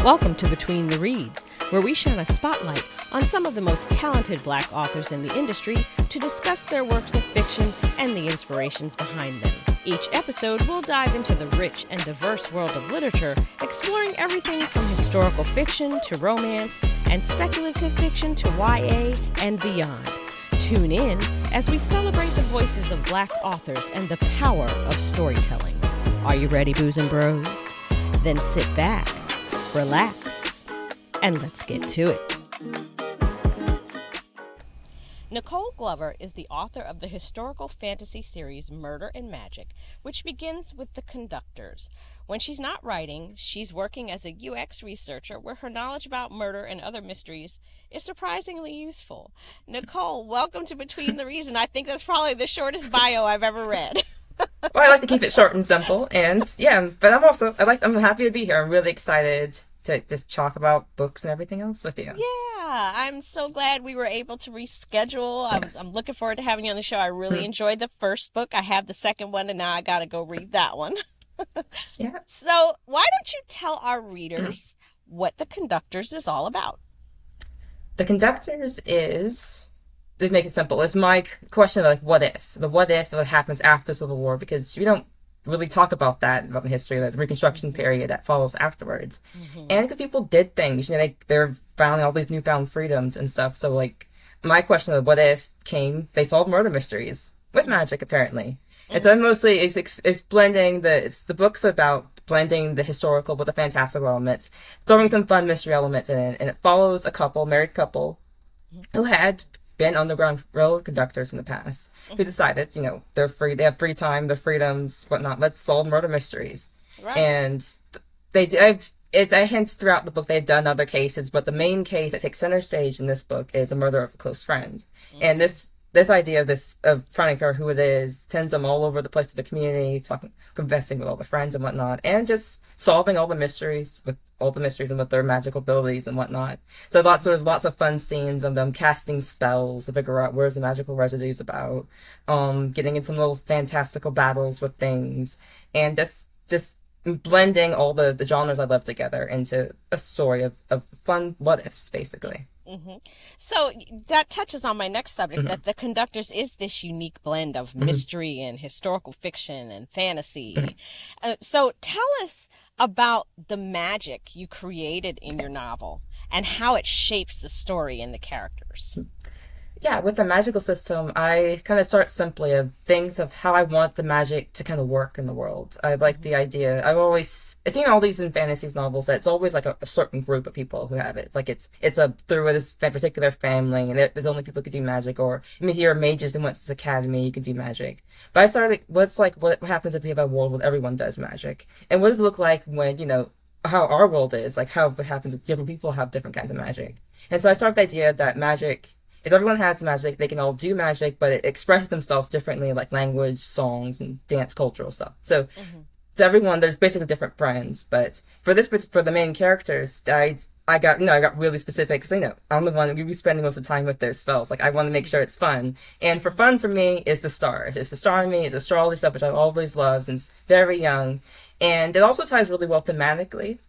Welcome to Between the Reads, where we shine a spotlight on some of the most talented Black authors in the industry to discuss their works of fiction and the inspirations behind them. Each episode will dive into the rich and diverse world of literature, exploring everything from historical fiction to romance and speculative fiction to YA and beyond. Tune in as we celebrate the voices of Black authors and the power of storytelling. Are you ready, Boos and Bros? Then sit back, relax, and let's get to it. Nicole Glover is the author of the historical fantasy series Murder and Magic, which begins with the Conductors. When she's not writing, she's working as a UX researcher where her knowledge about murder and other mysteries is surprisingly useful. Nicole, welcome to Between the Reads, and I think that's probably the shortest bio I've ever read. Well, I like to keep it short and simple, and yeah, but I'm happy to be here. I'm really excited to just talk about books and everything else with you. Yeah, I'm so glad we were able to reschedule. Yes. I'm looking forward to having you on the show. I really enjoyed the first book. I have the second one, and now I got to go read that one. Yeah. So why don't you tell our readers what The Conductors is all about? The Conductors is, to make it simple, it's my question of like, what if? The what if of what happens after the Civil War, because we don't really talk about that, about the history of the Reconstruction period that follows afterwards. And because people did things, they're finding all these newfound freedoms and stuff. So like, my question of what if came, they solved murder mysteries with magic, apparently. And so mostly it's blending the book's about blending the historical with the fantastical elements, throwing some fun mystery elements in it, and it follows a married couple, who had been Underground Railroad conductors in the past, who decided, they're free, they have free time, their freedoms, whatnot, let's solve murder mysteries. Right. And they do, it's a hint throughout the book, they've done other cases, but the main case that takes center stage in this book is the murder of a close friend. And this idea of finding out who it is sends them all over the place of the community, confessing with all the friends and whatnot, and just solving all the mysteries and with their magical abilities and whatnot. So lots of fun scenes of them casting spells to figure out where's the magical residues about, getting in some little fantastical battles with things, and just blending all the genres I love together into a story of fun what ifs, basically. So that touches on my next subject, that The Conductors is this unique blend of mystery and historical fiction and fantasy. So tell us about the magic you created in your novel and how it shapes the story and the characters. Yeah, with the magical system, I kind of start simply of things of how I want the magic to kind of work in the world. I like the idea. I've seen all these in fantasy novels that it's always like a certain group of people who have it. Like it's through this particular family, and there's only people who can do magic. Or here are mages that went to this academy, you can do magic. But I started what happens if you have a world where everyone does magic, and what does it look like when how our world is, like how it happens if different people have different kinds of magic. And so I started the idea that magic, if everyone has magic, they can all do magic, but it expresses themselves differently, like language, songs, and dance, cultural stuff. So, to everyone, there's basically different friends. But for the main characters, I got really specific because I'm the one who will be spending most of the time with their spells. Like I want to make sure it's fun, and for fun for me is the stars. It's astronomy, it's astrology stuff, which I've always loved since very young, and it also ties really well thematically.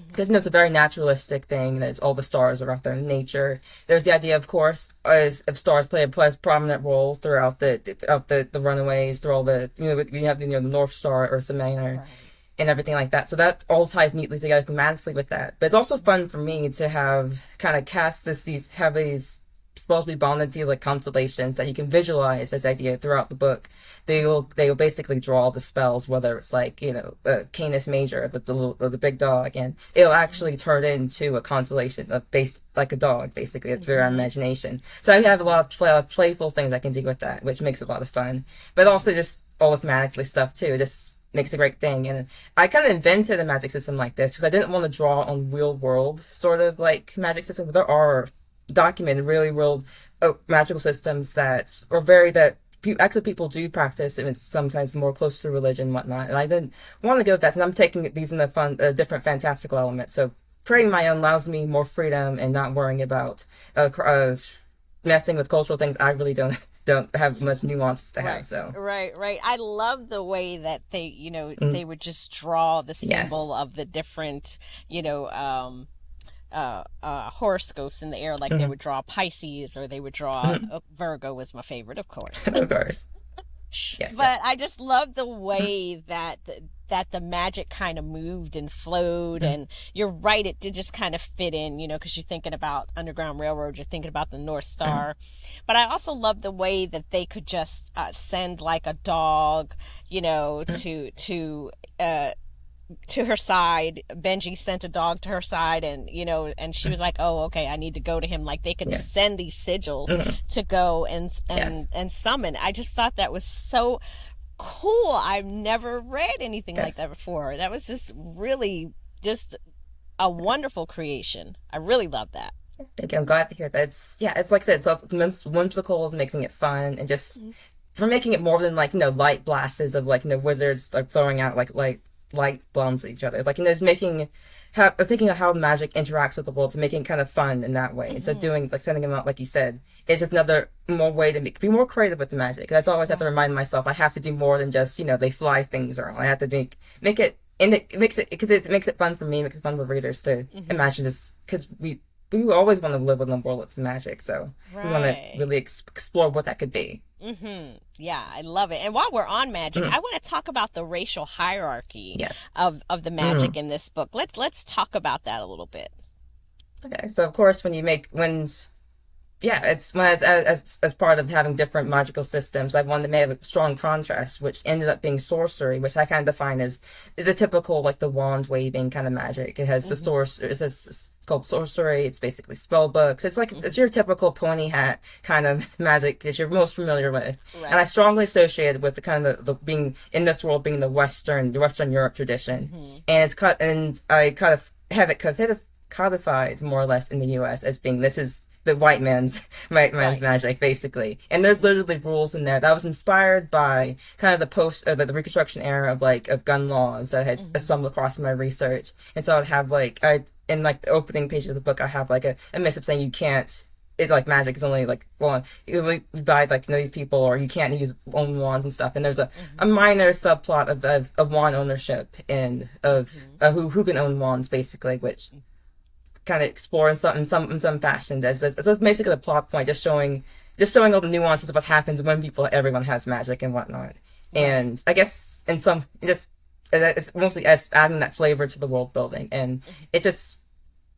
Because it's a very naturalistic thing. There's all the stars are out there in nature. There's the idea, of course, if stars play a prominent role throughout the runaways, through all the we have the North Star, Ursa Minor, and everything like that. So that all ties neatly together thematically with that. But it's also fun for me to have kind of cast these supposed to be bonded to like constellations that you can visualize as idea throughout the book. They will basically draw the spells, whether it's like Canis Major, the big dog, and it'll actually turn into a constellation like a dog, basically. It's very imagination. So I have a lot of playful things I can do with that, which makes it a lot of fun. But also just all the thematically stuff too. It just makes a great thing. And I kind of invented a magic system like this because I didn't want to draw on real world sort of like magic system. But there are documented really real magical systems that people do practice, and it's sometimes more close to religion and whatnot. And I didn't want to go with that, and I'm taking these in the different fantastical elements. So creating my own allows me more freedom and not worrying about messing with cultural things, I really don't have much nuances to have. So Right. I love the way that they, mm, they would just draw the yes, symbol of the different, horoscopes in the air. Like they hmm would draw Pisces, or they would draw hmm Virgo was my favorite, of course. of course, yes, But yes, I just love the hmm way that the magic kind of moved and flowed. hmm And you're right, it did just kind of fit in, because you're thinking about Underground Railroad, you're thinking about the North hmm Star. But I also love the way that they could just send like a dog, uh, to her side. Benji sent a dog to her side, and and she was like, "Oh, okay, I need to go to him." Like they could yeah, send these sigils hmm to go and yes, summon. I just thought that was so cool. I've never read anything like yes. that before. That was just really just a wonderful creation. I really love that. Thank you. I'm glad to hear that. It's like I said, it's whimsical, is making it fun, and just for making it more than like light blasts of like wizards like throwing out like light bombs at each other. Like it's making how thinking of how magic interacts with the world, to making it kind of fun in that way. Instead of Mm-hmm. doing like sending them out like you said, it's just another more way to be more creative with the magic. That's always have to Right. remind myself I have to do more than just they fly things around. I have to make it. And it makes it because it makes it fun for me, makes it fun for readers to Mm-hmm. imagine, just because we always want to live in a world that's magic, so we want to Right. really explore what that could be. Mm-hmm. Yeah, I love it. And while we're on magic, Mm, I want to talk about the racial hierarchy yes. of the magic Mm. in this book. Let's talk about that a little bit. Okay, so of course when yeah, it's when as part of having different magical systems, I wanted to make a strong contrast, which ended up being sorcery, which I kind of define as the typical like the wand waving kind of magic. It has the Mm-hmm. source. It's called sorcery. It's basically spell books. It's like it's Mm-hmm. your typical pointy hat kind of magic that you're most familiar with, and I Right. strongly associated with the kind of the being in this world being the Western Europe tradition, Mm-hmm. and I kind of have it codified more or less in the U.S. as being this is the white man's Right. magic, basically. And there's literally rules in there that was inspired by kind of the the Reconstruction era of of gun laws that had Mm-hmm. stumbled across my research. And so I'd have I in like the opening page of the book, I have like a mix up saying you can't. It's like magic is only like well, you only buy like these people, or you can't use own wands and stuff. And there's a Mm-hmm. minor subplot of wand ownership and of Mm-hmm. who can own wands, basically, which kind of explore in some fashion. That's basically the plot point, just showing all the nuances of what happens when everyone has magic and whatnot. Right. And I guess in some just it's mostly as adding that flavor to the world building, and it just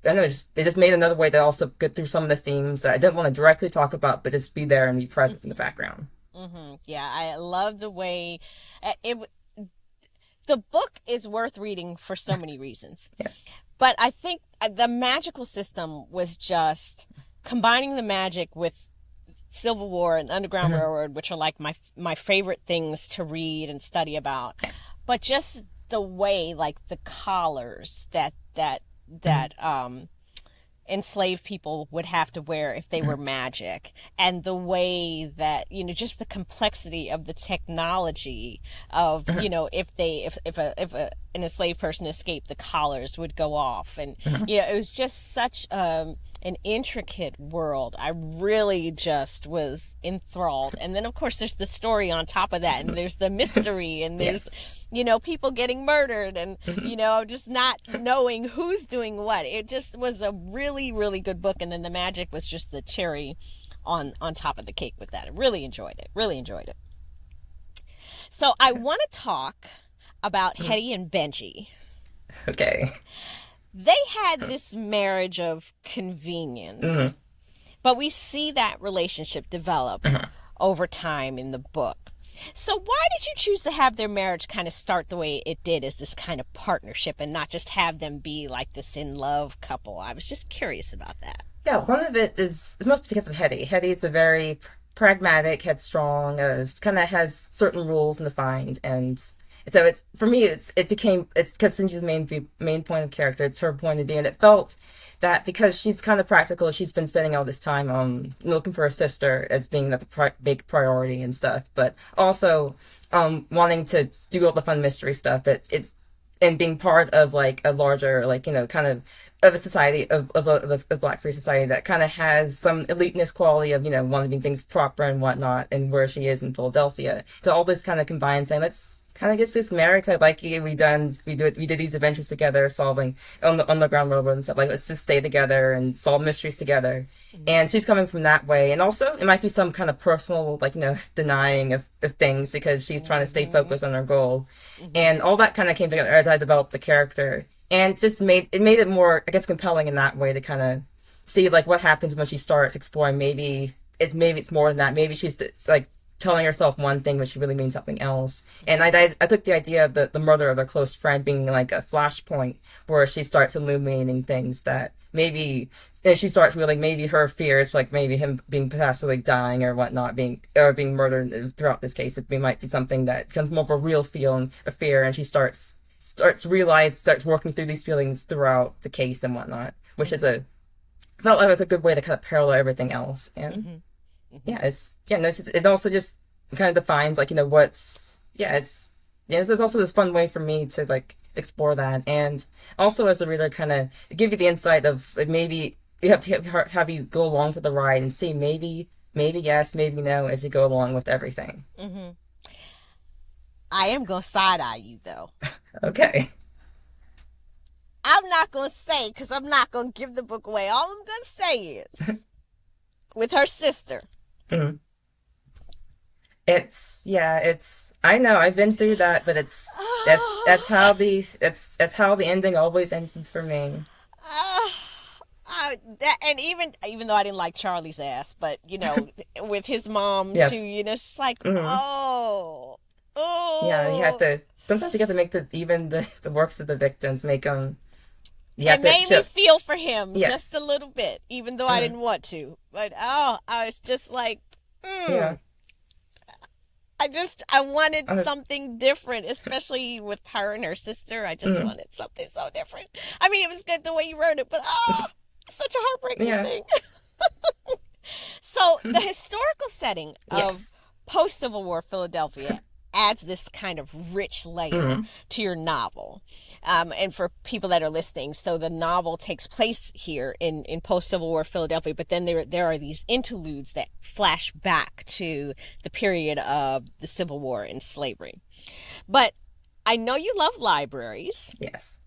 I don't know it just made another way to also get through some of the themes that I didn't want to directly talk about, but just be there and be present in the background. Mm-hmm. Yeah, I love the way it. The book is worth reading for so many reasons. Yes. But I think the magical system was just combining the magic with Civil War and Underground Mhm. Railroad, which are like my favorite things to read and study about. Yes. But just the way, like the collars Mhm. that enslaved people would have to wear if they were Mhm. magic, and the way that just the complexity of the technology of Mhm. if an enslaved person escaped, the collars would go off. And Mhm. it was just such an intricate world. I really just was enthralled. And then of course there's the story on top of that, and there's the mystery, and there's Yes. people getting murdered, and Mhm. just not knowing who's doing what. It just was a really, really good book. And then the magic was just the cherry on top of the cake with that. I really enjoyed it. Really enjoyed it. So I want to talk about Mhm. Hetty and Benji. Okay. They had this marriage of convenience, Mhm. but we see that relationship develop Mhm. over time in the book. So why did you choose to have their marriage kind of start the way it did, as this kind of partnership, and not just have them be like this in love couple? I was just curious about that. Yeah, one of it is mostly because of Hetty. Hetty's a very pragmatic, headstrong, kind of has certain rules and defined, and so it's for me. It's because since she's the main point of character, it's her point of view, and it felt that because she's kind of practical, she's been spending all this time looking for her sister as being the big priority and stuff, but also wanting to do all the fun mystery stuff. That it and being part of like a larger, like, you know, kind of a society of a Black free society that kind of has some eliteness quality of, you know, wanting things proper and whatnot, and where she is in Philadelphia. So all this kind of combined, saying let's kind of get this marriage. I like you. We did these adventures together, solving on the Underground Railroad and stuff. Like, let's just stay together and solve mysteries together. And she's coming from that way, and also it might be some kind of personal, like, you know, denying of things because she's trying to stay focused on her goal, and all that kind of came together as I developed the character, and just made it more, I guess, compelling in that way to kind of see like what happens when she starts exploring. Maybe it's more than that. Maybe she's like telling herself one thing, but she really means something else. And I took the idea of the murder of her close friend being like a flashpoint where she starts illuminating things that maybe, and she starts realizing maybe her fears, like maybe him being possibly dying or whatnot, being murdered throughout this case. It might be something that becomes more of a real feeling of fear, and she starts working through these feelings throughout the case and whatnot, which is felt like it was a good way to kind of parallel everything else. And it also just kind of defines, like, you know, this is also this fun way for me to like explore that, and also as a reader kind of give you the insight of like, maybe you have you go along for the ride and see maybe yes, maybe no, as you go along with everything. I am gonna side eye you though. Okay. I'm not gonna say, because I'm not gonna give the book away. All I'm gonna say is with her sister. Mm-hmm. I know I've been through that, but that's how the ending always ended for me. And even though I didn't like Charlie's ass, but you know, with his mom yes. too, you know, it's just like, mm-hmm. oh. Yeah, sometimes you have to make the works of the victims, make them. It made me feel for him yes. just a little bit, even though I didn't want to. But I was just like, yeah. I wanted something different, especially with her and her sister. I just wanted something so different. I mean, it was good the way you wrote it, but such a heartbreaking thing. So the historical setting of post-Civil War Philadelphia adds this kind of rich layer to your novel. And for people that are listening, so the novel takes place here in post-Civil War Philadelphia, but then there are these interludes that flash back to the period of the Civil War and slavery. But I know you love libraries. Yes.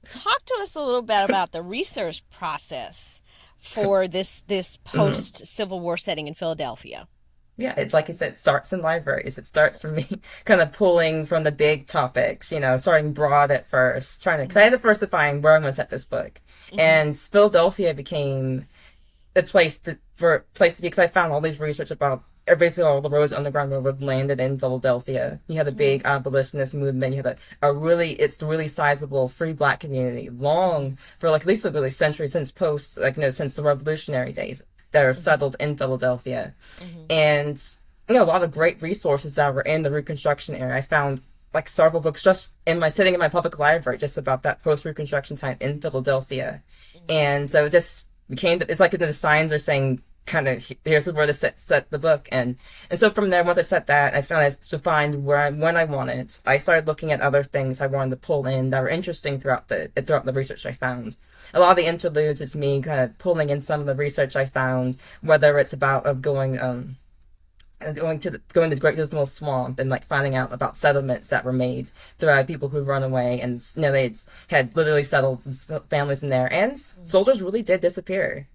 Talk to us a little bit about the research process for this post-Civil War setting in Philadelphia. Yeah, it's like you said, it starts in libraries. It starts from me kind of pulling from the big topics, you know, starting broad at first, because I had to first define where I'm going to set this book. And Philadelphia became a place to be, because I found all these research about basically all the roads Underground Railroad landed in Philadelphia. You had a big abolitionist movement. You had a really sizable free Black community, long for like at least a century since since the Revolutionary days, that are settled in Philadelphia. And, you know, a lot of great resources that were in the Reconstruction era. I found like several books just sitting in my public library just about that post-Reconstruction time in Philadelphia. And so it just it's like the signs are saying kind of, here's where to set the book. And so from there, once I set that, I found I defined when I wanted. I started looking at other things I wanted to pull in that were interesting throughout the research I found. A lot of the interludes is me kind of pulling in some of the research I found, whether it's about going to the Great Dismal Swamp and like finding out about settlements that were made throughout people who run away, and you know, they had literally settled families in there, and soldiers really did disappear,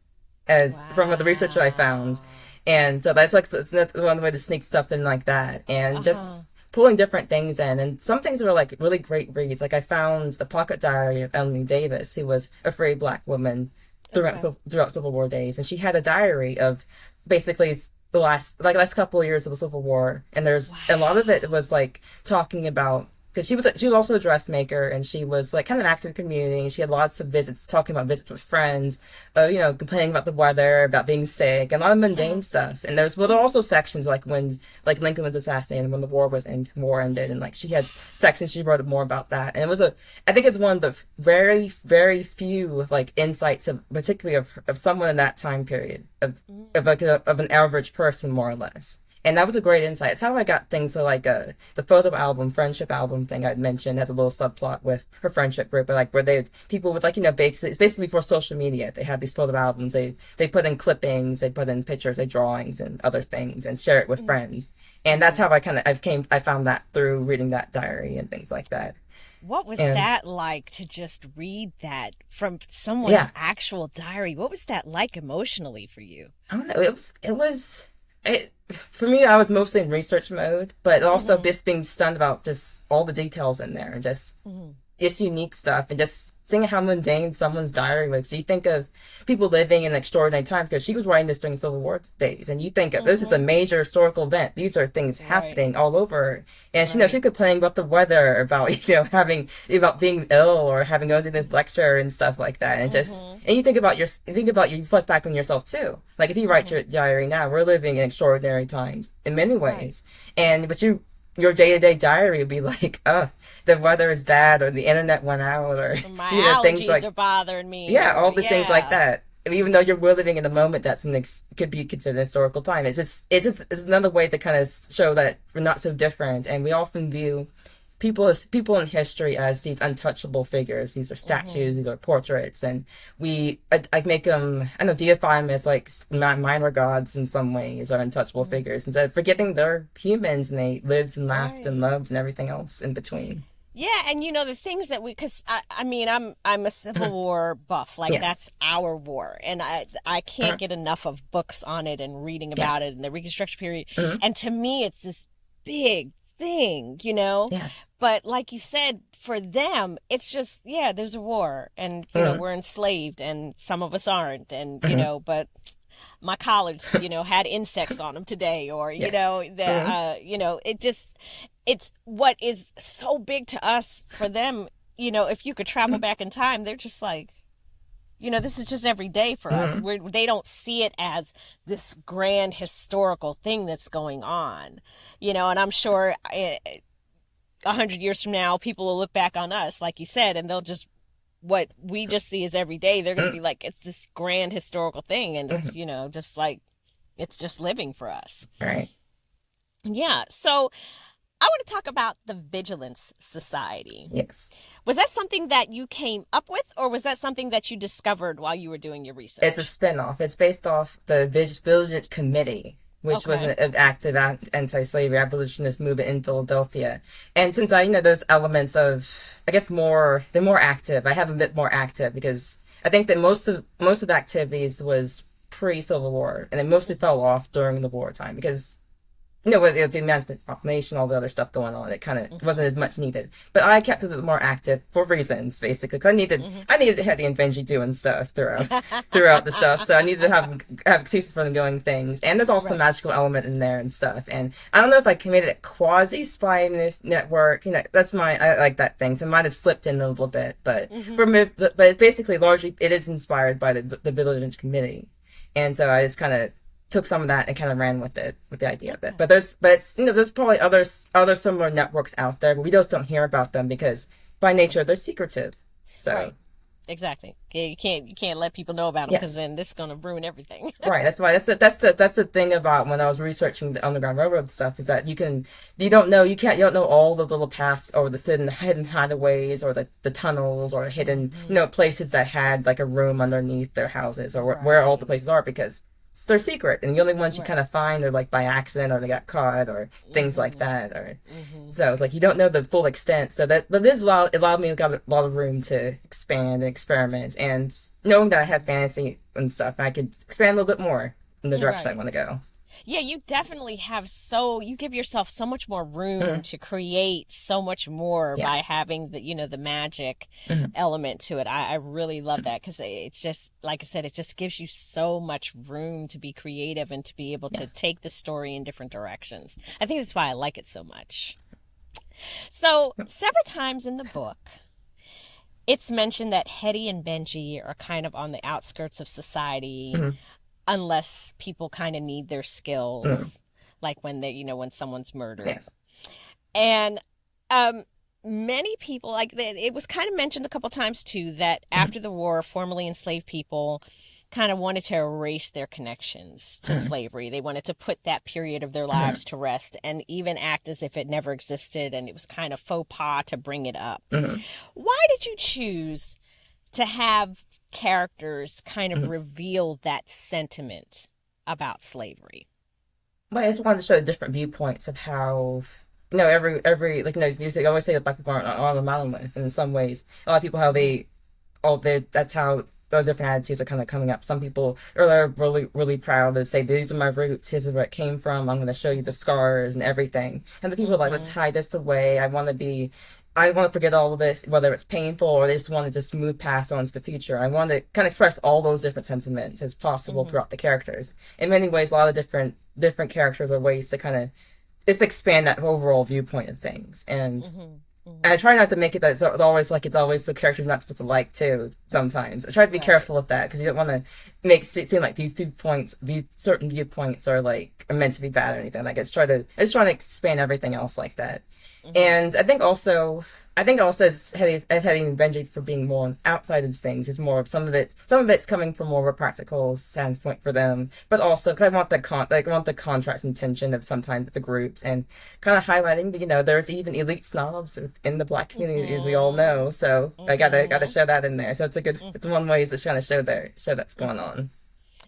from the research that I found. And so that's one way to sneak stuff in like that, and just pulling different things in. And some things were like really great reads. Like I found a pocket diary of Emily Davis, who was a free Black woman throughout Civil War days, and she had a diary of basically the last couple of years of the Civil War. And there's a lot of it was like talking about, because she was also a dressmaker, and she was like kind of active in the community. She had lots of visits, talking about visits with friends, you know, complaining about the weather, about being sick, and a lot of mundane stuff. And there were also sections like when Lincoln was assassinated, when the war ended, and like she had sections she wrote more about that. And it was I think it's one of the very, very few like insights particularly of someone in that time period of an average person, more or less. And that was a great insight. It's how I got things so like the photo album, friendship album thing I'd mentioned has a little subplot with her friendship group, like where they people with like, basically it's basically for social media. They have these photo albums. They put in clippings, they put in pictures, they drawings and other things and share it with friends. And that's how I found that through reading that diary and things like that. What was that like to just read that from someone's actual diary? What was that like emotionally for you? I don't know. For me, I was mostly in research mode, but also just being stunned about just all the details in there and just unique stuff and just seeing how mundane someone's diary was. You think of people living in extraordinary times, because she was writing this during Civil War days, and you think of this is a major historical event. These are things happening all over, and she complaining about the weather, about about being ill or having to go to this lecture and stuff like that, and just and you reflect back on yourself too. Like if you write your diary now, we're living in extraordinary times in many ways, but your day-to-day diary would be like, the weather is bad, or the internet went out, or my allergies things like, are bothering me. Yeah, all the things like that. And even though we're living in a moment that's could be considered a historical time, it's another way to kind of show that we're not so different, and we often view people in history as these untouchable figures. These are statues, these are portraits, and I make them, deify them as like minor gods in some ways, or untouchable figures, instead of forgetting they're humans and they lived and laughed and loved and everything else in between. Yeah, and the things that because I'm a Civil War buff, like that's our war, and I can't get enough of books on it and reading about it and the Reconstruction period, and to me it's this big thing, Yes. But like you said, for them, it's just, there's a war, and, we're enslaved, and some of us aren't, and, but my collards, had insects on them today, or, it's what is so big to us. For them, if you could travel back in time, they're just like, this is just every day for us. They don't see it as this grand historical thing that's going on, and I'm sure 100 years from now, people will look back on us, like you said, and they'll just, what we just see is every day, they're going to be like, it's this grand historical thing, and it's, just like, it's just living for us. Right. Yeah. So I want to talk about the Vigilance Society. Yes. Was that something that you came up with, or was that something that you discovered while you were doing your research? It's a spinoff. It's based off the Vigilance Committee, which was an active anti-slavery abolitionist movement in Philadelphia. And since there's elements of, I guess, they're more active. I have a bit more active because I think that most of the activities was pre-Civil War, and it mostly fell off during the wartime because with the Emancipation Proclamation, all the other stuff going on, it kind of wasn't as much needed. But I kept it more active for reasons, basically, because I needed to have the Invenji doing stuff throughout the stuff. So I needed to have excuses for them doing things. And there's also a magical element in there and stuff. And I don't know if I committed a quasi spy network. I like that thing. So it might have slipped in a little bit, but but basically largely it is inspired by the Vigilance Committee. And so I just kind of took some of that and kind of ran with it, with the idea of it. But there's probably other similar networks out there, but we just don't hear about them because by nature they're secretive. So right. Exactly. You can't let people know about them, because then this is going to ruin everything. Right. That's why that's the thing about when I was researching the Underground Railroad stuff, is that you don't know all the little paths or the hidden hideaways or the tunnels or the hidden places that had like a room underneath their houses, or where all the places are, because they're secret, and the only ones you kind of find are like by accident, or they got caught, or things like that, or so it's like you don't know the full extent. So that this allowed me to got a lot of room to expand and experiment, and knowing that I have fantasy and stuff, I could expand a little bit more in the direction I want to go. Yeah, you definitely you give yourself so much more room to create so much more by having the magic element to it. I really love that, because it's just, like I said, it just gives you so much room to be creative and to be able to take the story in different directions. I think that's why I like it so much. So several times in the book, it's mentioned that Hetty and Benji are kind of on the outskirts of society, unless people kind of need their skills, like when when someone's murdered. Yes. And many people, it was kind of mentioned a couple times too, that after the war, formerly enslaved people kind of wanted to erase their connections to slavery. They wanted to put that period of their lives to rest and even act as if it never existed, and it was kind of faux pas to bring it up. Why did you choose to have characters kind of reveal that sentiment about slavery? Well, I just wanted to show the different viewpoints of how, every like, they always say that black people aren't on the monolith, and in some ways, a lot of people, how that's how those different attitudes are kind of coming up. Some people are really, really proud to say, these are my roots, here's where it came from, I'm going to show you the scars and everything. And the people are like, let's hide this away, I want to forget all of this, whether it's painful or they just want to just move past on to the future. I want to kind of express all those different sentiments as possible throughout the characters. In many ways, a lot of different characters are ways to kind of just expand that overall viewpoint of things. And I try not to make it that it's always the characters you're not supposed to like too. Sometimes I try to be careful with that, because you don't want to make it seem like these certain viewpoints are meant to be bad or anything. Like I just try to expand everything else like that. And I think also as Hetty and Benji, for being more outside of things, is more of some of it's coming from more of a practical standpoint for them, but also because I want the contrast and tension of sometimes the groups, and kind of highlighting there's even elite snobs in the black community, as we all know. So I gotta show that in there. So it's one way to kind of show that's going on.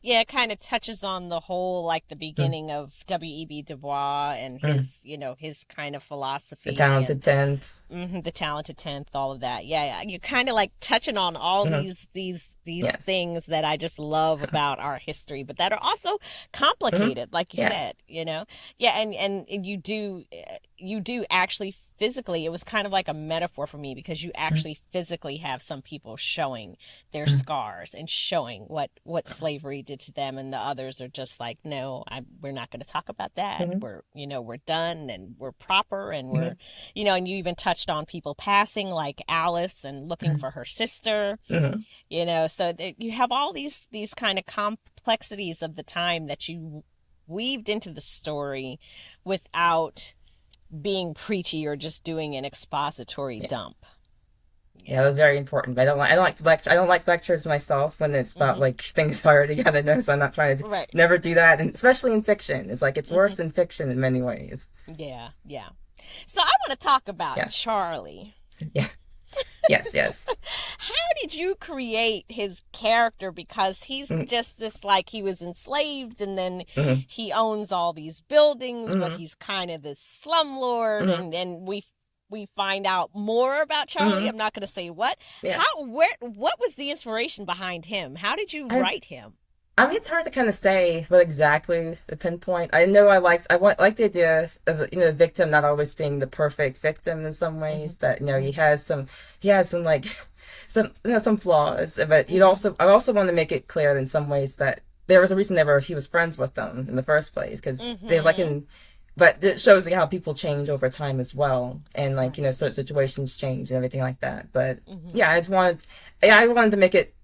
Yeah, it kind of touches on the whole, like the beginning of W.E.B. Du Bois and his, his kind of philosophy. The talented 10th. The talented 10th, all of that. Yeah. You're kind of like touching on all these things that I just love about our history, but that are also complicated, like you said, Yeah, and you do actually physically, it was kind of like a metaphor for me, because you actually physically have some people showing their scars and showing what slavery did to them, and the others are just like, no, we're not going to talk about that. We're done, and we're proper, and we're, and you even touched on people passing, like Alice, and looking for her sister, so you have all these kind of complexities of the time that you weaved into the story without being preachy or just doing an expository dump. Yeah, that was very important. I don't like lectures myself when it's about things I already gotta know. So I'm not trying to never do that, and especially in fiction, it's it's worse in fiction in many ways. Yeah. So I want to talk about Charlie. Yeah. Yes. How did you create his character? Because he's just this, he was enslaved, and then he owns all these buildings, but he's kind of this slumlord, and we find out more about Charlie. I'm not going to say what. Yeah. What was the inspiration behind him? How did you write him? I mean, it's hard to kind of say what exactly the pinpoint. I know I like the idea of the victim not always being the perfect victim in some ways. That he has some some flaws, but I also want to make it clear in some ways that there was a reason he was friends with them in the first place, because they're but it shows how people change over time as well, and certain situations change and everything like that. But I wanted to make it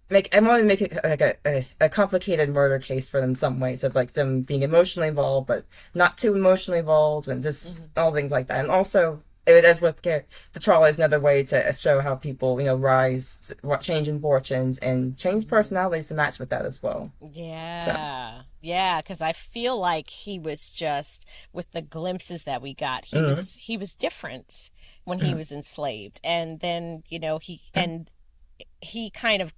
a complicated murder case for them in some ways, of them being emotionally involved but not too emotionally involved, and just all things like that. And also, as with the Charlie, is another way to show how people rise, change in fortunes, and change personalities to match with that as well. Yeah, because I feel like he was just, with the glimpses that we got, he was different when he was enslaved, and then he kind of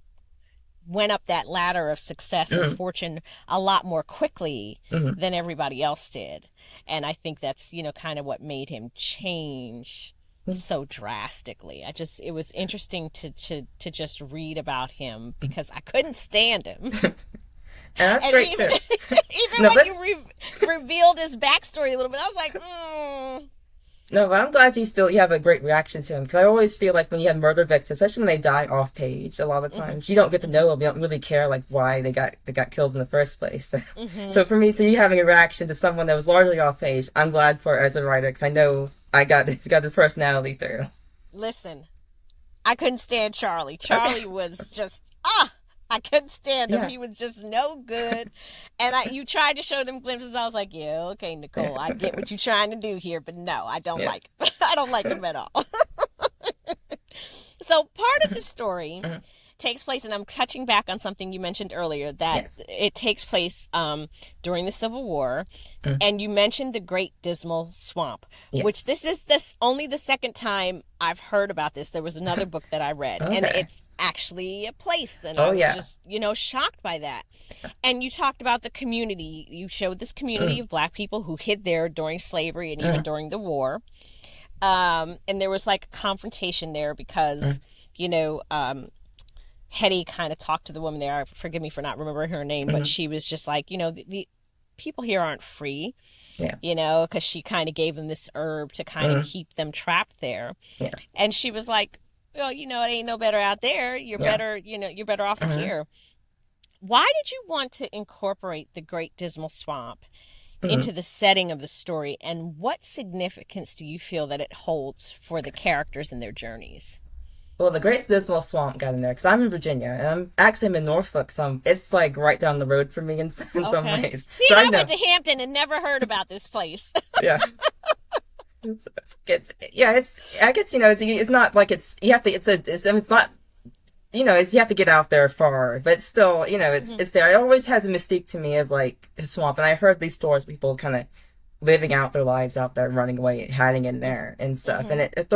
went up that ladder of success and fortune a lot more quickly than everybody else did. And I think that's, kind of what made him change so drastically. It was interesting to just read about him, because I couldn't stand him. And that's great too. Even when you revealed his backstory a little bit, I was like, No, but I'm glad you have a great reaction to him, because I always feel like when you have murder victims, especially when they die off page, a lot of times you don't get to know them. You don't really care why they got killed in the first place. So for me, you having a reaction to someone that was largely off page, I'm glad for it as a writer, because I know I got the personality through. Listen, I couldn't stand Charlie. Charlie was just I couldn't stand him. He was just no good. And you tried to show them glimpses. I was like, yeah, okay, Nicole, I get what you're trying to do here, but no, I don't like I don't like him at all. So part of the story takes place, and I'm touching back on something you mentioned earlier, that it takes place during the Civil War, and you mentioned the Great Dismal Swamp, which this is only the second time I've heard about this. There was another book that I read, and it's actually a place, and I was just, shocked by that. And you talked about the community. You showed this community of Black people who hid there during slavery and even during the war. And there was like a confrontation there because, Hetty kind of talked to the woman there. Forgive me for not remembering her name, but she was just like, the people here aren't free, because she kind of gave them this herb to kind of keep them trapped there. Yes. And she was like, well, it ain't no better out there. You're better, you're better off here. Why did you want to incorporate the Great Dismal Swamp into the setting of the story, and what significance do you feel that it holds for the characters and their journeys? Well, the Great Dismal Swamp got in there because I'm in Virginia, and I'm in Norfolk, so it's like right down the road from me in some ways. See, so I went to Hampton and never heard about this place. Yeah. It's not like you have to get out there far, but still, it's there. It always has a mystique to me of like a swamp, and I heard these stories, people kind of living out their lives out there, running away, hiding in there and stuff, and it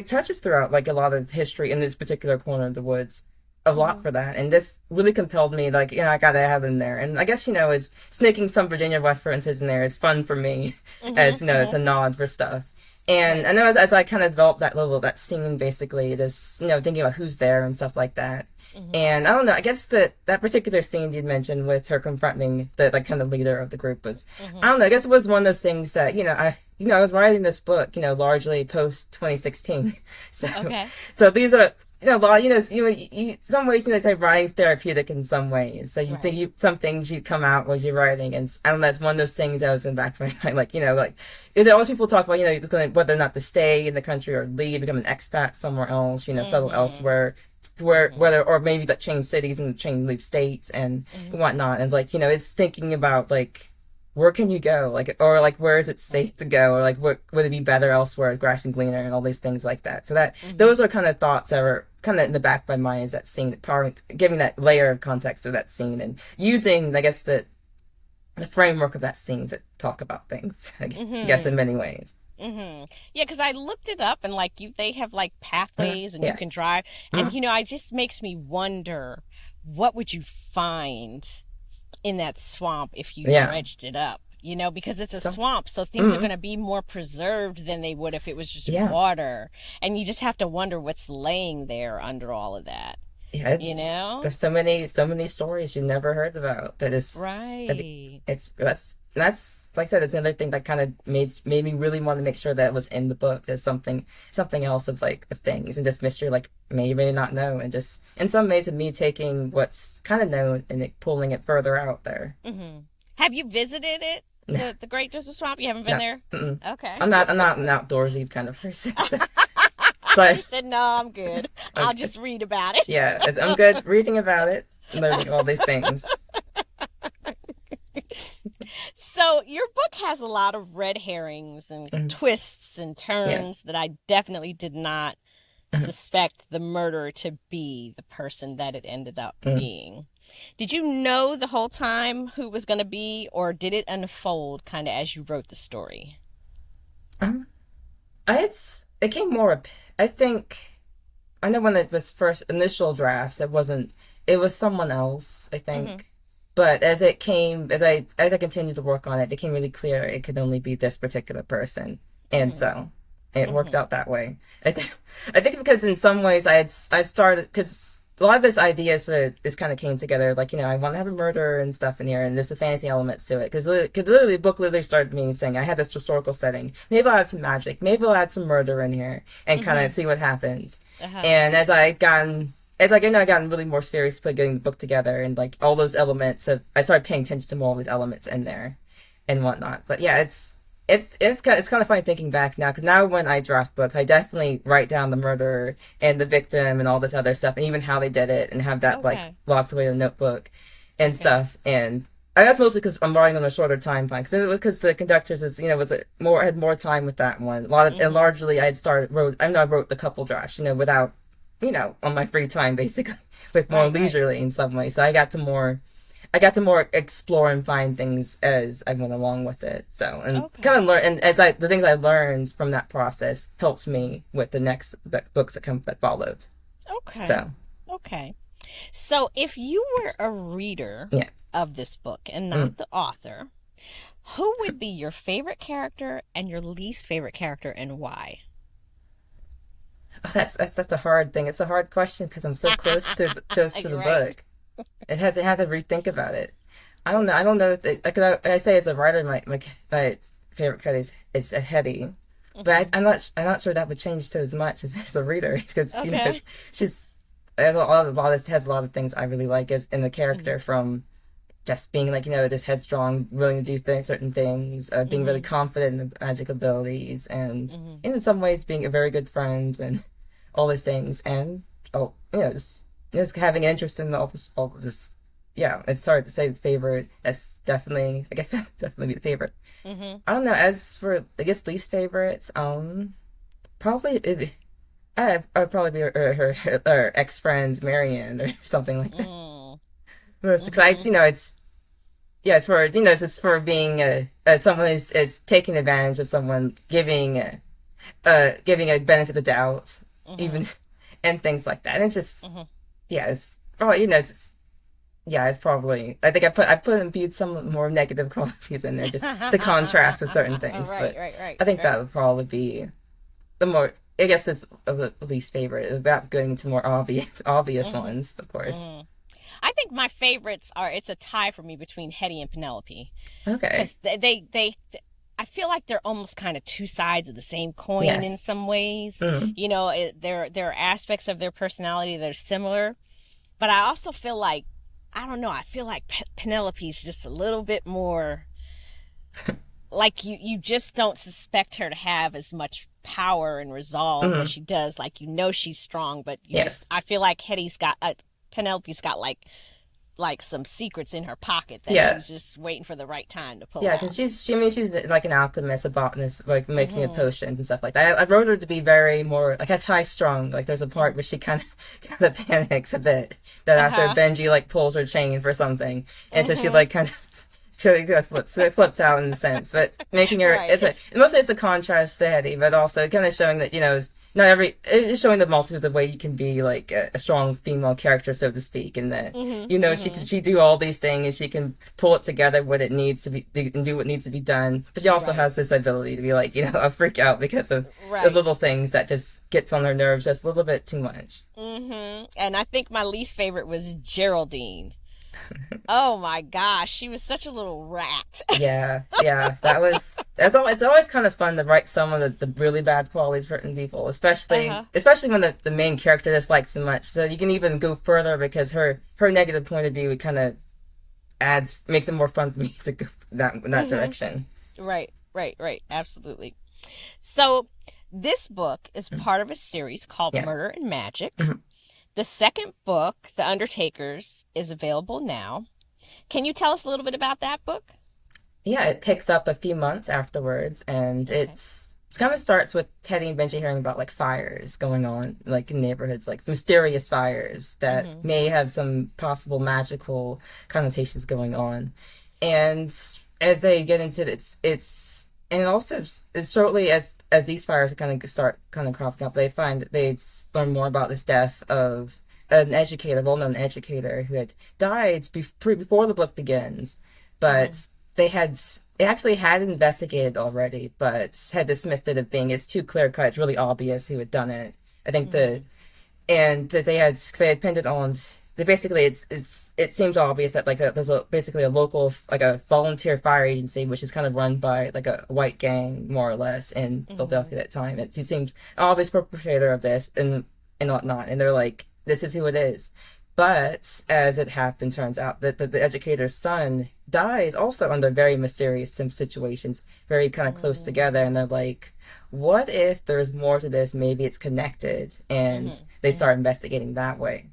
touches throughout like a lot of history in this particular corner of the woods, a lot for that, and this really compelled me. Like, I gotta have in there, and I guess is sneaking some Virginia references in there is fun for me, as it's a nod for stuff. And I know as I kind of developed that scene, basically, just, thinking about who's there and stuff like that. And I don't know, I guess that particular scene you'd mentioned with her confronting the kind of leader of the group was, I don't know, I guess it was one of those things that, I was writing this book, largely post 2016. So these are, a lot, some ways, they say writing's therapeutic in some ways. So you think some things you come out when you're writing, and I don't know, that's one of those things that was in the back of my mind. Like, always people talk about, whether or not to stay in the country or leave, become an expat somewhere else, settle elsewhere, whether, or maybe that change cities and leave states and whatnot. And it's thinking about where can you go? Or where is it safe to go? Or would it be better elsewhere, grass and greener and all these things like that. So that those are kind of thoughts that were kind of in the back of my mind, is that scene, giving that layer of context to that scene, and using, I guess, the framework of that scene to talk about things, I guess, in many ways. Yeah, because I looked it up, and they have pathways, and you can drive, and it just makes me wonder, what would you find in that swamp if you dredged it up? Because it's a swamp, so things are going to be more preserved than they would if it was just water, and you just have to wonder what's laying there under all of that. Yeah, there's so many stories you never heard about. That is right. That's like I said, it's another thing that kind of made me really want to make sure that it was in the book. There's something else of of things and just mystery, may not know, and just in some ways of me taking what's kind of known and pulling it further out there. Have you visited it? The Great Dismal Swamp? You haven't been there? Okay. I'm not an outdoorsy kind of person. So I said, no, I'm good. I'll just read about it. Yeah, I'm good reading about it, learning all these things. So your book has a lot of red herrings and twists and turns that I definitely did not suspect the murderer to be the person that it ended up being. Did you know the whole time who it was going to be, or did it unfold kind of as you wrote the story? It came more, I think, I know when it was first initial drafts, it was someone else, I think. But as I continued to work on it, it became really clear it could only be this particular person. And so it worked out that way. I think because in some ways I started, because a lot of this ideas for this kind of came together, I want to have a murder and stuff in here, and there's the fantasy elements to it. Because literally, the book literally started me saying, I had this historical setting. Maybe I'll add some magic. Maybe I'll add some murder in here and kind of see what happens. And as I've gotten really more serious about getting the book together, and all those elements I started paying attention to more of these elements in there and whatnot. But yeah, it's kind of funny thinking back now, because now when I draft books, I definitely write down the murderer and the victim and all this other stuff, and even how they did it, and have that locked away in a notebook and stuff. And that's mostly because I'm writing on a shorter time plan, because the Conductors had more time with that one. And largely I wrote the couple drafts, without on my free time, basically, with more Right, right. leisurely in some way. So I got to more explore and find things as I went along with it. So, and Okay. kind of learn, and the things I learned from that process helped me with the next books that followed. Okay. So, Okay. So if you were a reader yeah. of this book and not the author, who would be your favorite character and your least favorite character, and why? Oh, that's a hard thing. It's a hard question because I'm so close to the Right. book. It has to have to rethink about it. I don't know. I don't know if I say as a writer, my favorite character is a Hetty, but I'm not sure that would change to as much as a reader because Okay. she's has has a lot of things I really like as in the character, from just being like this headstrong, willing to do certain things, being really confident in the magic abilities, and in some ways being a very good friend and all these things, and just having interest in all this. Yeah, it's hard to say the favorite. That's definitely, I guess, definitely be the favorite. I don't know. As for, I guess, least favorites, probably I'd probably be her ex friend's Marianne or something like that. Mm. Most exciting, it's it's for it's for being someone is taking advantage of someone, giving a benefit of the doubt, even, and things like that. And it's just it's probably it's probably, I think I imbued some more negative qualities in there, just the contrast with certain things. Right, But right, right. I think right. that would probably be the more, I guess it's the least favorite, without going into more obvious ones, of course. I think my favorites are, it's a tie for me between Hetty and Penelope. Okay. Because I feel like they're almost kind of two sides of the same coin Yes. in some ways. Mhm. There are aspects of their personality that are similar, but I also feel like, I don't know, I feel like Penelope's just a little bit more, like you just don't suspect her to have as much power and resolve as she does. Like, she's strong, but Yes. I feel like Penelope's got like some secrets in her pocket that Yeah. she's just waiting for the right time to pull Yeah, out. because she's like an alchemist, a botanist, like making potions and stuff like that. I wrote her to be very more, like, as high strung. Like, there's a part where she kind of panics a bit that after Benji like pulls her chain for something, and so she like kind of flips out in a sense, but making her Right. mostly it's a contrast to Hetty, but also kind of showing that it's showing the multitude of the way you can be like a strong female character, so to speak, and that she do all these things and she can pull it together when it needs to be and do what needs to be done, but she also has this ability to be like a freak out because of the little things that just gets on her nerves just a little bit too much. And I think my least favorite was Geraldine. Oh my gosh, she was such a little rat. Yeah, it's always kind of fun to write some of the really bad qualities for certain people, especially when the main character dislikes them much. So you can even go further because her negative point of view kind of makes it more fun for me to go in that direction. Right, absolutely. So this book is part of a series called Murder and Magic. The second book, The Undertakers, is available now. Can you tell us a little bit about that book? Yeah, it picks up a few months afterwards, and it kind of starts with Teddy and Benji hearing about like fires going on, like in neighborhoods, like mysterious fires that may have some possible magical connotations going on. And as they get into it, and also it's shortly as these fires kind of start kind of cropping up, they find that they learn more about this death of an educator, well-known educator who had died before the book begins, but they actually had investigated already, but had dismissed it as being it's too clear cut. It's really obvious who had done it. I think and that they had pinned it on. Basically, it seems obvious that like there's basically a local, like a volunteer fire agency, which is kind of run by like a white gang more or less in Philadelphia at that time. It seems an obvious perpetrator of this and whatnot, and they're like, this is who it is. But as it turns out that the educator's son dies also under very mysterious situations, very kind of close together, and they're like, what if there's more to this? Maybe it's connected, and they start investigating that way.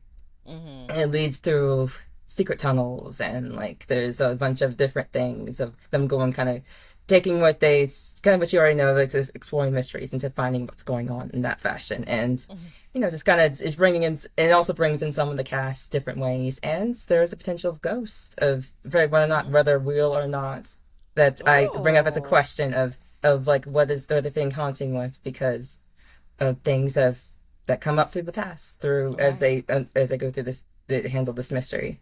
And it leads through secret tunnels, and like there's a bunch of different things of them going kind of taking what they kind of what you already know, like exploring mysteries into finding what's going on in that fashion, and just kind of is bringing in, and it also brings in some of the cast different ways, and there's a potential of ghost of whether real or not, that I bring up as a question of like what is the thing haunting with, because of things that come up through the past as they go through this, they handle this mystery.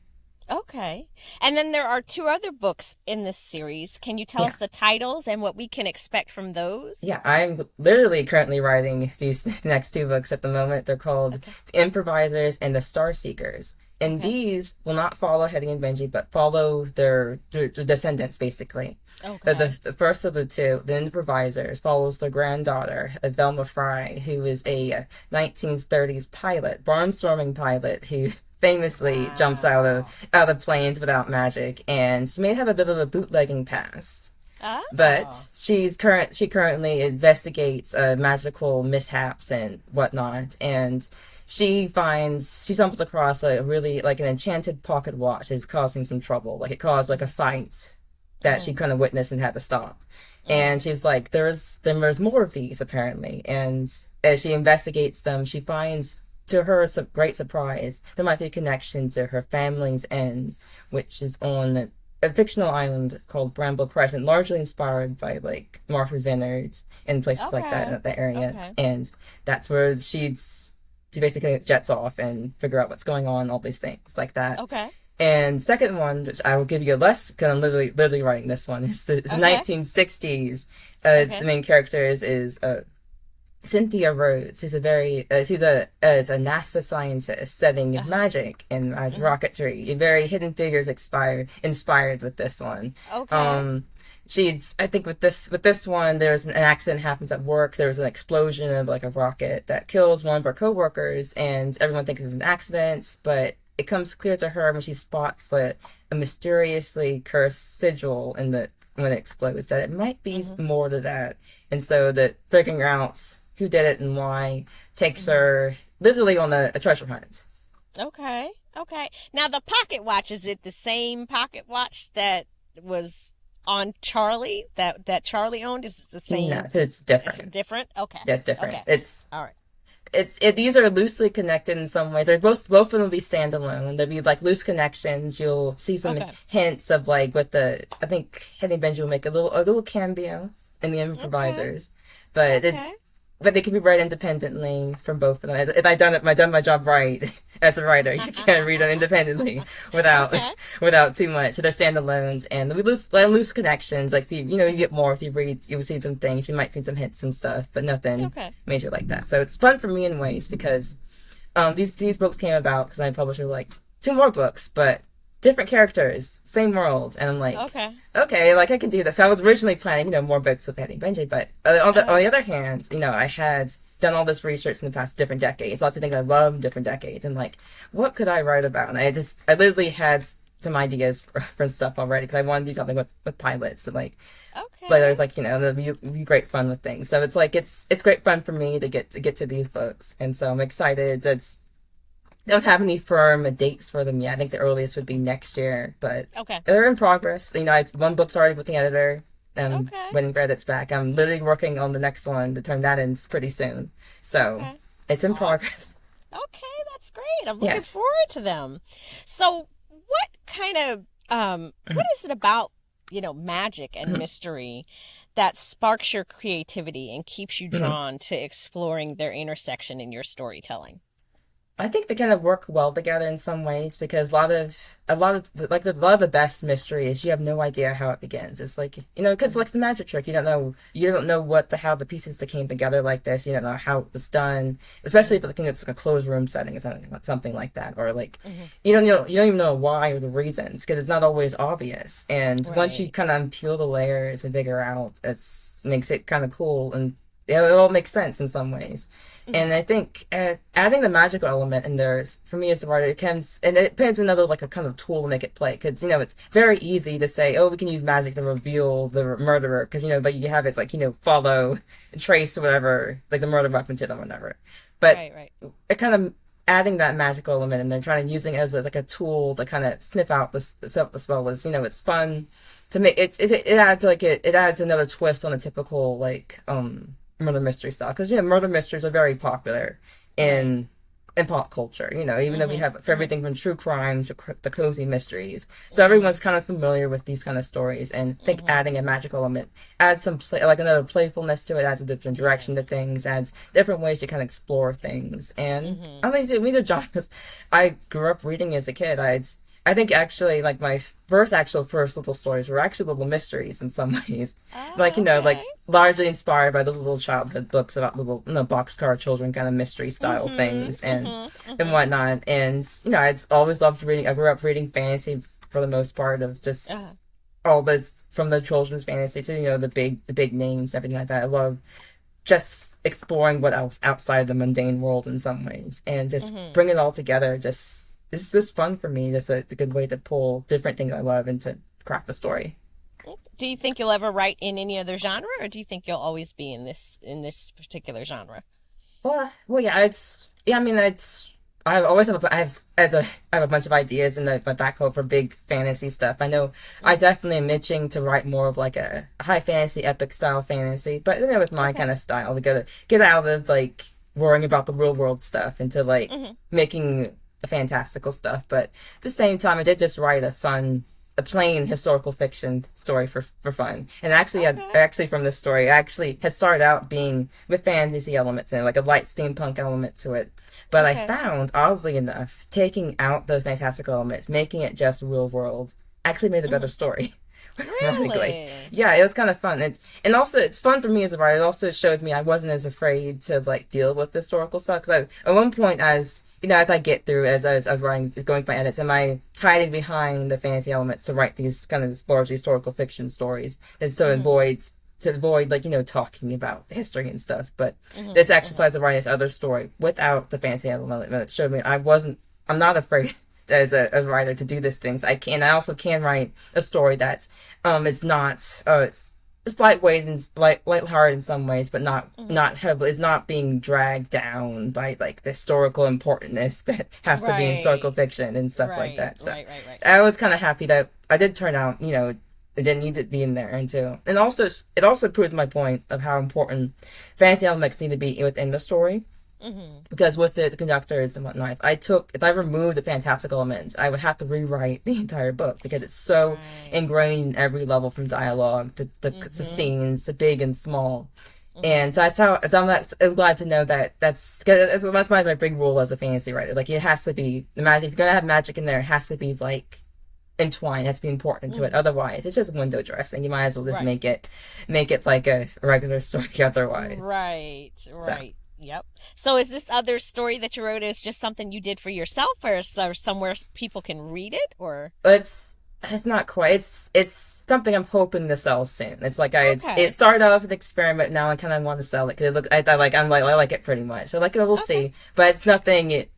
Okay. And then there are 2 other books in this series. Can you tell us the titles and what we can expect from those? Yeah, I'm literally currently writing these next 2 books at the moment. They're called The Improvisers and The Star Seekers. And these will not follow Hetty and Benji, but follow their descendants, basically. Okay. The first of the 2, The Improvisers, follows the granddaughter of Velma Fry, who is a 1930s pilot, barnstorming pilot, who famously jumps out of planes without magic, and she may have a bit of a bootlegging past. Oh. But she currently investigates magical mishaps and whatnot, and she stumbles across a really like an enchanted pocket watch is causing some trouble. Like it caused like a fight that she kind of witnessed and had to stop. And she's like, there's more of these apparently, and as she investigates them, she finds, to her great surprise, there might be a connection to her family's end, which is on a fictional island called Bramble Crescent, largely inspired by like Martha's Vineyards and places like that in the area. Okay. And that's where she basically jets off and figure out what's going on, all these things like that. Okay. And second one, which I will give you less, because I'm literally writing this one, is the 1960s. The main character is Cynthia Rhodes, who's a NASA scientist studying magic and rocketry. Very Hidden Figures inspired with this one. Okay. I think with this one, there's an accident happens at work. There's an explosion of like a rocket that kills one of her coworkers, and everyone thinks it's an accident, but it comes clear to her when she spots a mysteriously cursed sigil when it explodes, that it might be more to that. And so that figuring out who did it and why takes her literally on a treasure hunt. Okay. Now the pocket watch, is it the same pocket watch that was on Charlie, that Charlie owned? Is it the same? No, it's different. It's different? Okay. That's different. Okay. It's all right. These are loosely connected in some ways. They're both of them will be standalone. There'll be like loose connections. You'll see some hints of like I think Hetty and Benji will make a little cameo in the Improvisers, but but they can be read independently from both of them. If I've done my job right as a writer, you can read them independently without too much. So they're standalones, and we loose connections. Like you get more if you read. You'll see some things. You might see some hints and stuff, but nothing major like that. So it's fun for me in ways because these books came about because my publisher was like 2 more books, but different characters, same world, and I'm like, okay, like I can do this. So I was originally planning, more books with Hetty and Benji, but on the other hand, I had done all this research in the past different decades, lots of things I love, different decades, and like, what could I write about? And I literally had some ideas for stuff already because I wanted to do something with pilots and like, but there's like, it'll be great fun with things. So it's like it's great fun for me to get to these books, and so I'm excited. They don't have any firm dates for them yet. I think the earliest would be next year, but they're in progress. One book's already with the editor. Waiting for edits back. I'm literally working on the next one to turn that in pretty soon. So it's in progress. Okay, that's great. I'm looking forward to them. So what kind of, what is it about, magic and mystery that sparks your creativity and keeps you drawn to exploring their intersection in your storytelling? I think they kind of work well together in some ways because a lot of the best mystery is you have no idea how it begins. It's like, because like the magic trick, you don't know how the pieces that came together like this. You don't know how it was done, especially if it's like a closed room setting or something like that, or like you don't even know why or the reasons because it's not always obvious. And once you kind of peel the layers and figure out, makes it kind of cool, and it all makes sense in some ways. And I think adding the magical element in there, for me as the writer, it becomes another like a kind of tool to make it play. Because, it's very easy to say, oh, we can use magic to reveal the murderer. Because, but you have it like, follow, trace or whatever, like the murder weapon to them or whatever. But it kind of adding that magical element and then trying to using it as like a tool to kind of sniff out the spell was, it's fun to make it adds it adds another twist on a typical like murder mystery style, because murder mysteries are very popular in pop culture, even though we have for everything from true crime to the cozy mysteries. So everyone's kind of familiar with these kind of stories, and I think adding a magical element adds some like another playfulness to it, adds a different direction to things, adds different ways to kind of explore things. And I mean, these are genres I grew up reading as a kid. I think actually like my first little stories were actually little mysteries in some ways. Like, like largely inspired by those little childhood books about little, boxcar children kind of mystery style things and whatnot. And, I'd always loved reading. I grew up reading fantasy for the most part, of just all this from the children's fantasy to, the big names, everything like that. I love just exploring what else outside the mundane world in some ways, and just bring it all together. It's just fun for me. Just a good way to pull different things I love and to craft a story. Do you think you'll ever write in any other genre, or do you think you'll always be in this particular genre? Well, yeah, I always have I have a bunch of ideas in my backhoe for big fantasy stuff. I know I definitely am itching to write more of like a high fantasy, epic style fantasy, but with my kind of style to get out of like worrying about the real world stuff into like making the fantastical stuff. But at the same time, I did just write a plain historical fiction story for fun. And actually from this story, I actually had started out being with fantasy elements and like a light steampunk element to it. But I found, oddly enough, taking out those fantastical elements, making it just real world, actually made a better story. Really? Yeah, it was kind of fun. And also, it's fun for me as a writer. It also showed me I wasn't as afraid to like deal with the historical stuff. Because at one point, as I get through, as I was writing, going through my edits, am I hiding behind the fantasy elements to write these kind of largely historical fiction stories, and so to avoid like talking about the history and stuff. But this exercise of writing this other story without the fantasy element, it showed me I'm not afraid as a writer to do these things. I also can write a story that's it's not it's lightweight and lighthearted in some ways, but not heavily. It's not being dragged down by like the historical importance that has to be in historical fiction and stuff like that. So I was kind of happy that I did turn out. It didn't need to be in there, and also it also proved my point of how important fantasy elements need to be within the story. Because with the conductors and whatnot, if I removed the fantastical elements, I would have to rewrite the entire book because it's so ingrained in every level, from dialogue to scenes, to big and small. And so I'm glad to know that's my big rule as a fantasy writer. Like, it has to be the magic. If you're gonna have magic in there, it has to be like entwined. It has to be important to it. Otherwise, it's just window dressing. You might as well just make it like a regular story. Otherwise, right. Yep. So is this other story that you wrote is just something you did for yourself, or somewhere people can read it, or? It's not quite. It's something I'm hoping to sell soon. It's like it started off with an experiment. Now I kind of want to sell it because I like it pretty much. So we'll see. But it's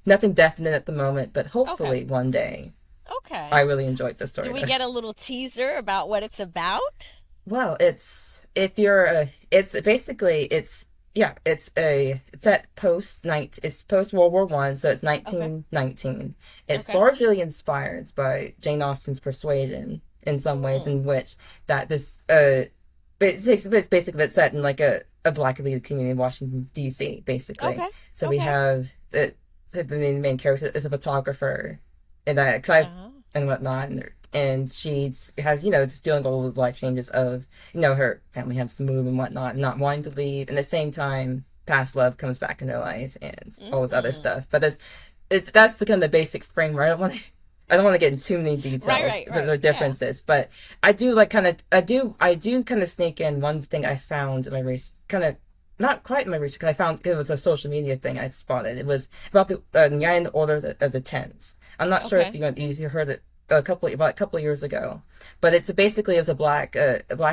nothing definite at the moment. But hopefully one day. Okay. I really enjoyed the story. Do we get a little teaser about what it's about? Well, it's set post World War I, so it's 1919. It's largely inspired by Jane Austen's Persuasion in some ways, in which that this it's basically it's set in like a black elite community in Washington D.C. basically. So we have the main character is a photographer and and whatnot, and she has, just dealing with all the life changes of, her family has to move and whatnot, not wanting to leave. And at the same time, past love comes back in her life and all this other stuff. But that's the kind of the basic framework. I don't want to get into too many details, the differences, but I do kind of sneak in one thing I found in my research, kind of not quite in my research, because I found it was a social media thing I spotted. It was about the United Order of the Tens. I'm not sure if you heard it a couple of years ago, but it was a black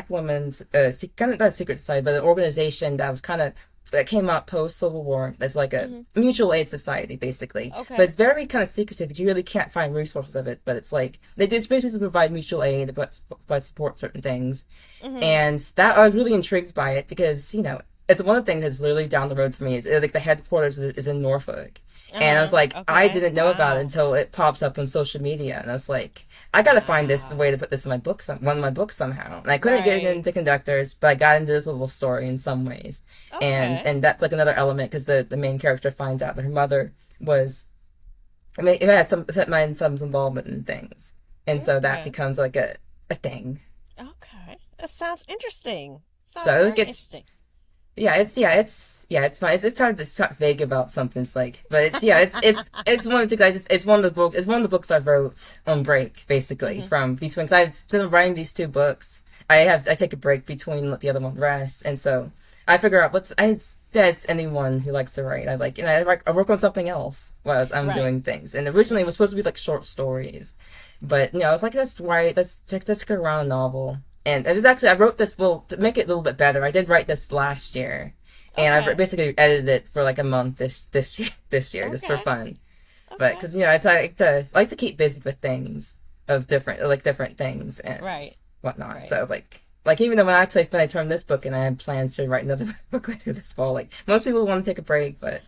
woman's kind of not a secret society, but an organization that came out post Civil War. That's like a mutual aid society basically, but it's very kind of secretive. You really can't find resources of it, but it's like they just basically provide mutual aid, but support certain things, and that I was really intrigued by it because it's one of the things that's literally down the road for me. It's like the headquarters is in Norfolk. And I was like, I didn't know about it until it pops up on social media. And I was like, I got to find this way to put this in my book, one of my books somehow. And I couldn't get it into Conductors, but I got into this little story in some ways. And that's like another element because the main character finds out that her mother was, I mean, it had some involvement in things. And so that becomes like a thing. Okay. That sounds interesting. So it gets interesting. It's fun. It's hard to talk vague about something. It's like, but it's one of the things it's one of the books I wrote on break, basically, from between, because I've been writing these 2 books. I take a break between let the other one rest, and so I figure out that's anyone who likes to write. I work on something else while I'm doing things. And originally it was supposed to be like short stories, but I was like, let's go around a novel. And it was actually, I wrote this, to make it a little bit better, I did write this last year. And I basically edited it for like a month this year, just for fun. But, because, I like to keep busy with things of different things and whatnot. Right. So, like even though when I turned this book and I had plans to write another book later this fall, like, most people want to take a break, but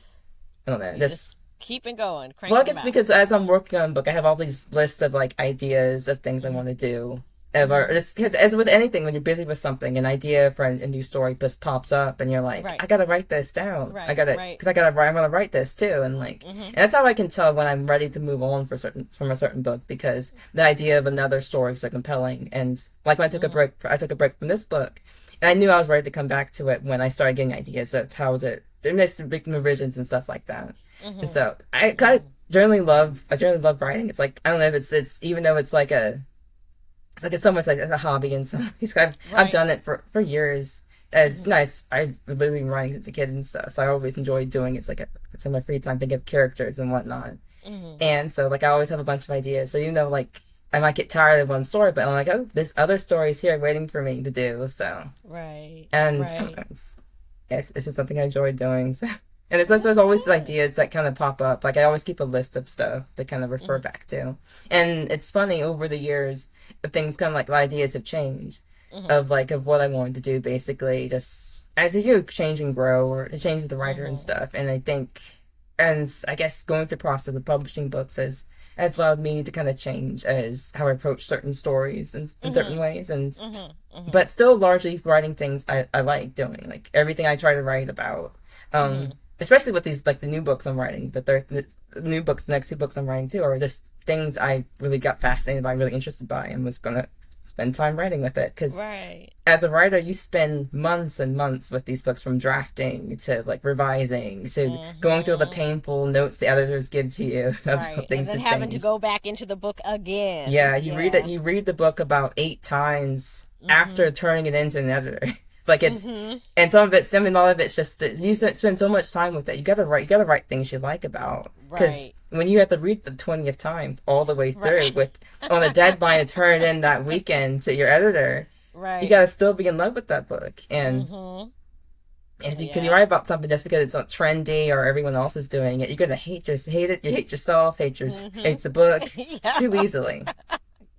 I don't know. Just keeping going. Well, I guess because as I'm working on a book, I have all these lists of, like, ideas of things I want to do. Because as with anything, when you're busy with something, an idea for a new story just pops up, and you're like, I gotta write this down. I gotta write this too, and like, and that's how I can tell when I'm ready to move on from a certain book, because the idea of another story is so compelling. And like when I took a break from this book, and I knew I was ready to come back to it when I started getting ideas of how there missed some big revisions and stuff like that. And so I generally love writing. It's like, I don't know if it's even though it's like it's almost like a hobby in some ways. I've done it for years. It's nice. I've literally been writing since a kid and stuff, so I always enjoy doing it. It's like some of my free time, think of characters and whatnot. And so like I always have a bunch of ideas. So even though like I might get tired of one story, but I'm like, oh, this other story is here waiting for me to do. So it's just something I enjoy doing. So. And there's always ideas that kind of pop up. Like, I always keep a list of stuff to kind of refer back to. And it's funny, over the years, things kind of like, the ideas have changed of what I wanted to do, basically, just as you change and grow, or change with the writer and stuff. And I think, and I guess going through the process of publishing books has allowed me to kind of change as how I approach certain stories in certain ways. And but still largely writing things I like doing. Like, everything I try to write about. Especially with these, like, the new books I'm writing, the new books, the next 2 books I'm writing too, are just things I really got fascinated by, really interested by, and was going to spend time writing with it. Because as a writer, you spend months and months with these books, from drafting to, like, revising to going through all the painful notes the editors give to you about things and then to having change. to go back into the book again. Yeah, you read the book about 8 times after turning it into an editor. Like, it's and some of it's, I mean, a lot of it's just that you spend so much time with it. You gotta write things you like about, because when you have to read the 20th time all the way through with on a deadline to turn it in that weekend to your editor, you gotta still be in love with that book. And because you write about something just because it's not trendy or everyone else is doing it, you're gonna hate it. You hate yourself, hate the book too easily.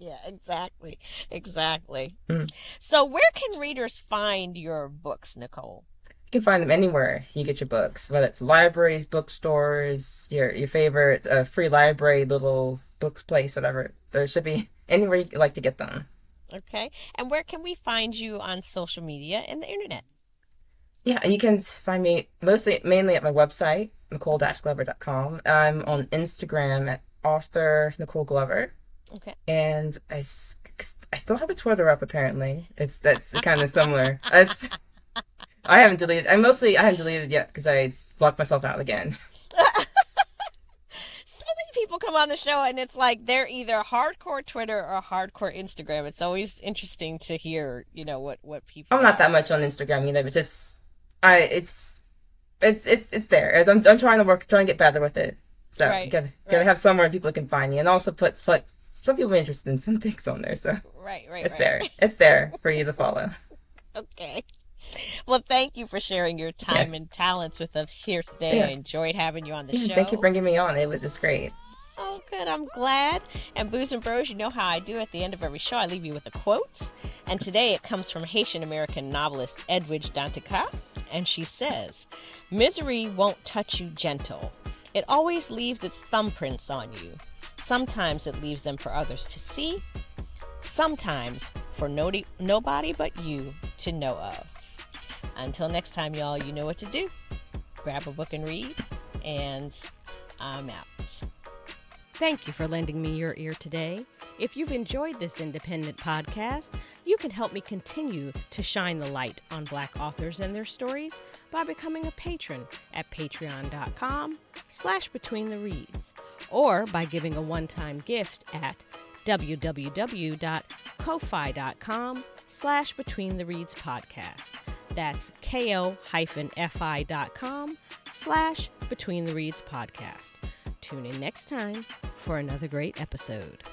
Yeah, exactly. So where can readers find your books, Nicole? You can find them anywhere you get your books, whether it's libraries, bookstores, your favorite free library, little book place, whatever. There should be anywhere you like to get them. Okay. And where can we find you on social media and the internet? Yeah, you can find me mainly at my website, Nicole-Glover.com. I'm on Instagram at author Nicole Glover. Okay. And I still have a Twitter up, apparently. That's kind of similar. I haven't deleted it yet because I locked myself out again. So many people come on the show and it's like they're either hardcore Twitter or hardcore Instagram. It's always interesting to hear, what people I'm not that much on Instagram either, but just it's there. As I'm trying to get better with it. So gotta have somewhere people can find you, and also put some people are interested in some things on there, so there. It's there for you to follow. Okay. Well, thank you for sharing your time and talents with us here today. I enjoyed having you on the show. Thank you for bringing me on. It was just great. Oh, good. I'm glad. And Booze and Bros, you know how I do at the end of every show. I leave you with a quote. And today it comes from Haitian-American novelist Edwidge Danticat. And she says, "Misery won't touch you gentle. It always leaves its thumbprints on you. Sometimes it leaves them for others to see. Sometimes for nobody but you to know of." Until next time, y'all, you know what to do. Grab a book and read. And I'm out. Thank you for lending me your ear today. If you've enjoyed this independent podcast, you can help me continue to shine the light on Black authors and their stories by becoming a patron at patreon.com/betweenthereads, or by giving a one-time gift at www.ko-fi.com/betweenthereadspodcast. That's ko-fi.com/betweenthereadspodcast. Tune in next time for another great episode.